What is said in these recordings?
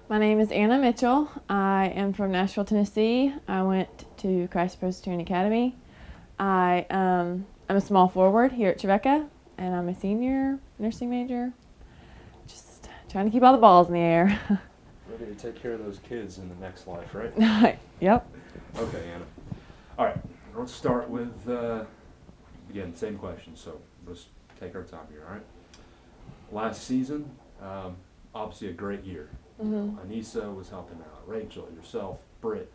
My name is Anna Mitchell. I am from Nashville, Tennessee. I went to Christ Presbyterian Academy. I'm a small forward here at Trevecca, and I'm a senior nursing major. Just trying to keep all the balls in the air. Ready to take care of those kids in the next life, right? Yep. Okay, Anna. All right, let's start with, again, same question, so let's take our time here, all right? Last season, obviously a great year. Anissa was helping out, Rachel, yourself, Britt.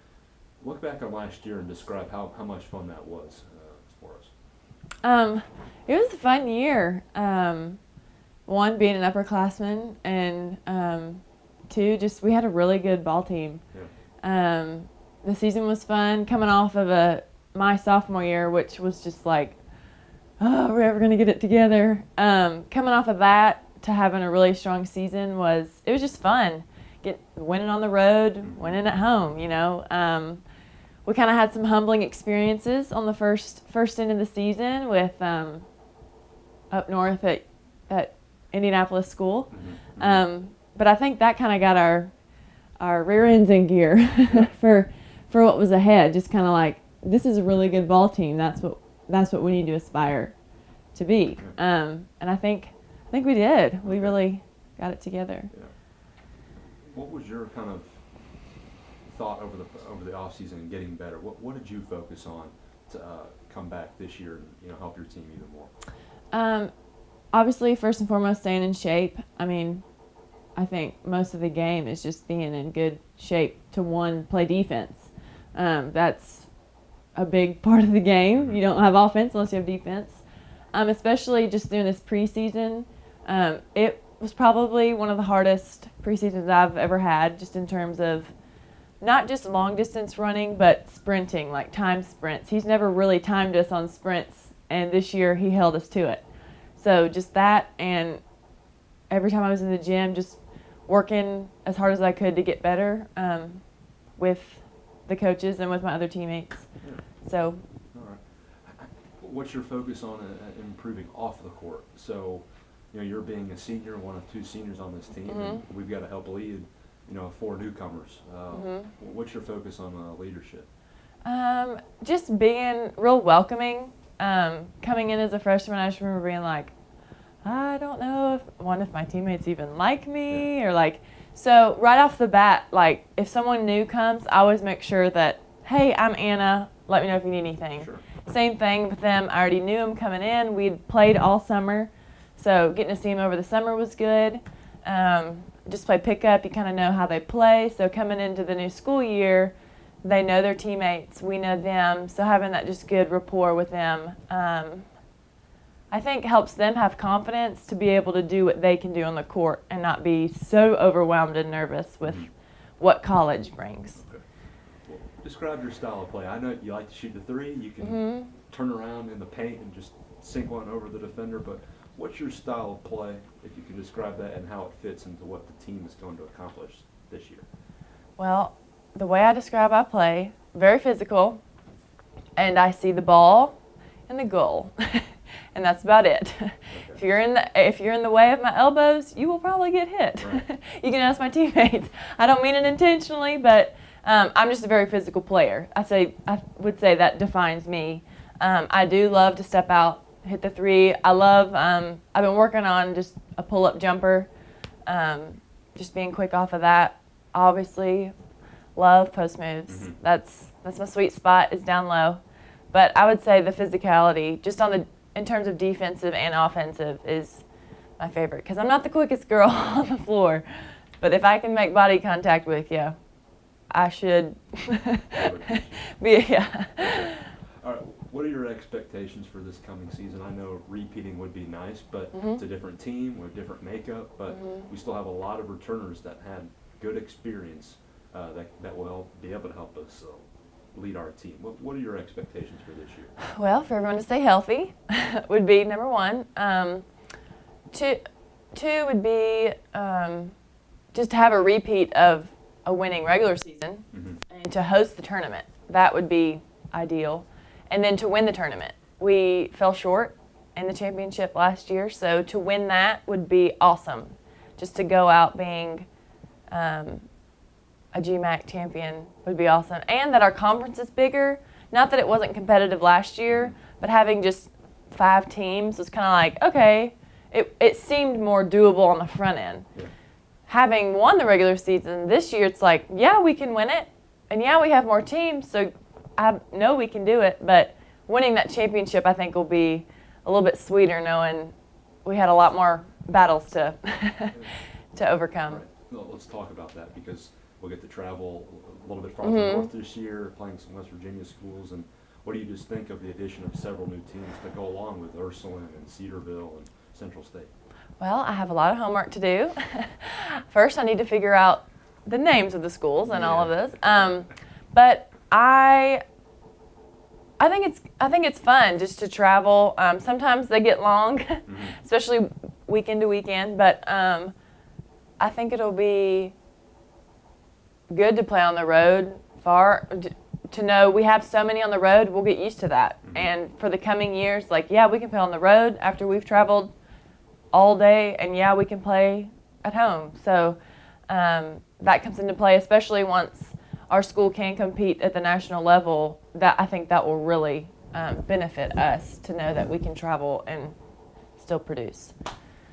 Look back on last year and describe how much fun that was for us. It was a fun year. One, being an upperclassman, and two, just we had a really good ball team. Yeah. The season was fun, coming off of my sophomore year, which was just like, oh, we're ever going to get it together. Coming off of that to having a really strong season was just fun. Winning on the road, winning at home, you know. We kind of had some humbling experiences on the first end of the season with up north at Indianapolis School. But I think that kind of got our rear ends in gear for what was ahead. Just kind of like, this is a really good ball team. That's what we need to aspire to be. And I think we did. We really got it together. Yeah. What was your kind of thought over the off season and getting better? What did you focus on to come back this year and help your team even more? Obviously, first and foremost, staying in shape. I mean, I think most of the game is just being in good shape to play defense. That's a big part of the game. You don't have offense unless you have defense. Especially just doing this preseason. It was probably one of the hardest preseasons I've ever had, just in terms of not just long distance running, but sprinting, like time sprints. He's never really timed us on sprints, and this year he held us to it. So just that, and every time I was in the gym, just working as hard as I could to get better with the coaches and with my other teammates. Yeah. So. All right. What's your focus on improving off the court? So, you're being a senior, one of two seniors on this team, and we've got to help lead, 4 newcomers. What's your focus on leadership? Just being real welcoming. Coming in as a freshman, I just remember being like, I don't know if my teammates even like me, or so right off the bat, like if someone new comes, I always make sure that, hey, I'm Anna, let me know if you need anything. Sure. Same thing with them. I already knew them coming in. We'd played all summer, so getting to see them over the summer was good. Just play pickup, you kind of know how they play, so coming into the new school year, they know their teammates, we know them, so having that just good rapport with them, I think helps them have confidence to be able to do what they can do on the court and not be so overwhelmed and nervous with what college brings. Okay. Well, describe your style of play. I know you like to shoot the three. You can turn around in the paint and just sink one over the defender, but what's your style of play, if you can describe that, and how it fits into what the team is going to accomplish this year? Well, the way I describe I play, very physical, and I see the ball and the goal. And that's about it. Okay. If you're in the way of my elbows, you will probably get hit. Right. You can ask my teammates. I don't mean it intentionally, but I'm just a very physical player. I would say that defines me. I do love to step out, hit the three. I love. I've been working on just a pull-up jumper, just being quick off of that. Obviously, love post moves. That's my sweet spot, is down low. But I would say the physicality, just in terms of defensive and offensive, is my favorite, because I'm not the quickest girl on the floor, but if I can make body contact with you, I should be. Yeah. Okay. All right. What are your expectations for this coming season? I know repeating would be nice, but it's a different team with different makeup, but we still have a lot of returners that had good experience that will be able to help us lead our team. What are your expectations for this year? Well, for everyone to stay healthy would be number one. Two would be just to have a repeat of a winning regular season and to host the tournament. That would be ideal. And then to win the tournament. We fell short in the championship last year, so to win that would be awesome. Just to go out being a GMAC champion would be awesome. And that our conference is bigger. Not that it wasn't competitive last year, but having just 5 teams was kind of like, okay, it seemed more doable on the front end. Yeah. Having won the regular season this year, it's like, yeah, we can win it. And yeah, we have more teams, so I know we can do it. But winning that championship, I think, will be a little bit sweeter knowing we had a lot more battles to to overcome. Right. Well, let's talk about that because we'll get to travel a little bit farther north this year, playing some West Virginia schools. And what do you just think of the addition of several new teams that go along with Ursuline and Cedarville and Central State? Well, I have a lot of homework to do. First, I need to figure out the names of the schools and all of this. But I think it's fun just to travel. Sometimes they get long, especially weekend to weekend. But I think it'll be good to play on the road far. To know we have so many on the road, we'll get used to that. And for the coming years, like, yeah, we can play on the road after we've traveled all day, and yeah, we can play at home. So that comes into play, especially once our school can compete at the national level. That I think that will really benefit us to know that we can travel and still produce.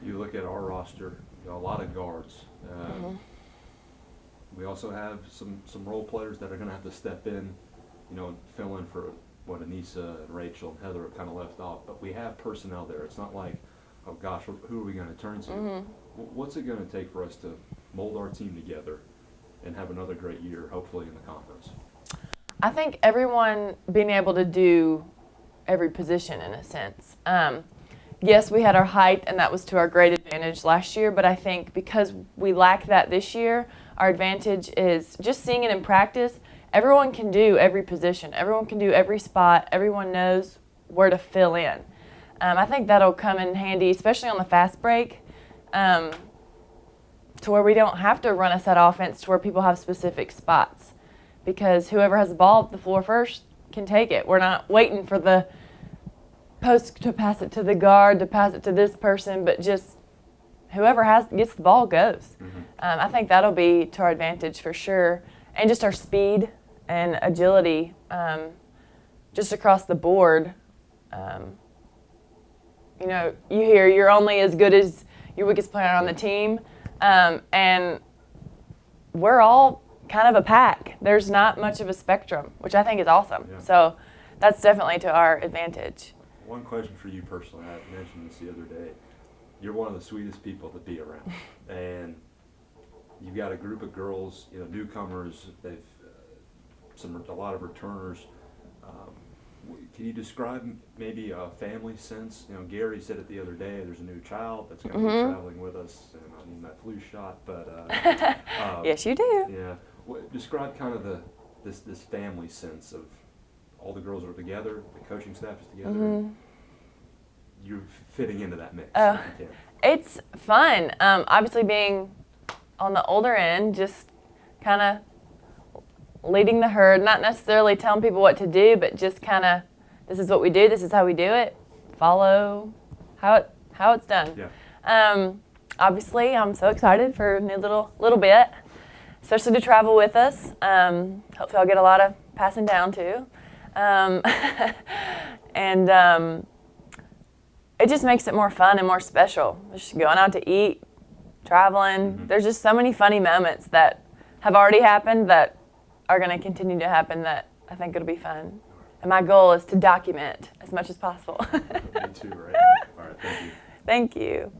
You look at our roster, a lot of guards. We also have some role players that are going to have to step in, fill in for what Anissa and Rachel and Heather have kind of left off. But we have personnel there. It's not like, oh gosh, who are we going to turn to? What's it going to take for us to mold our team together and have another great year, hopefully, in the conference? I think everyone being able to do every position in a sense. Yes, we had our height, and that was to our great advantage last year, but I think because we lack that this year, our advantage is just seeing it in practice. Everyone can do every position. Everyone can do every spot. Everyone knows where to fill in. I think that'll come in handy, especially on the fast break, to where we don't have to run a set offense to where people have specific spots, because whoever has the ball at the floor first can take it. We're not waiting for the post to pass it to the guard, to pass it to this person, but just whoever gets the ball goes. I think that'll be to our advantage for sure. And just our speed and agility, just across the board. You hear you're only as good as your weakest player on the team, and we're all kind of a pack. There's not much of a spectrum, which I think is awesome. Yeah. So that's definitely to our advantage. One question for you personally, I mentioned this the other day. You're one of the sweetest people to be around, and you've got a group of girls, newcomers. They've a lot of returners. Can you describe maybe a family sense? Gary said it the other day. There's a new child that's going to be traveling with us, and I need that flu shot. But yes, you do. Yeah. Describe kind of this family sense of all the girls are together, the coaching staff is together. And you're fitting into that mix. If you can. It's fun. Obviously, being on the older end, just kind of leading the herd, not necessarily telling people what to do, but just kind of, this is what we do, this is how we do it, follow how it's done. Yeah. Obviously, I'm so excited for a new little bit, especially to travel with us. Hopefully I'll get a lot of passing down too. And it just makes it more fun and more special. Just going out to eat, traveling. There's just so many funny moments that have already happened that are going to continue to happen that I think it'll be fun. And my goal is to document as much as possible. Me too, right? All right, thank you. Thank you.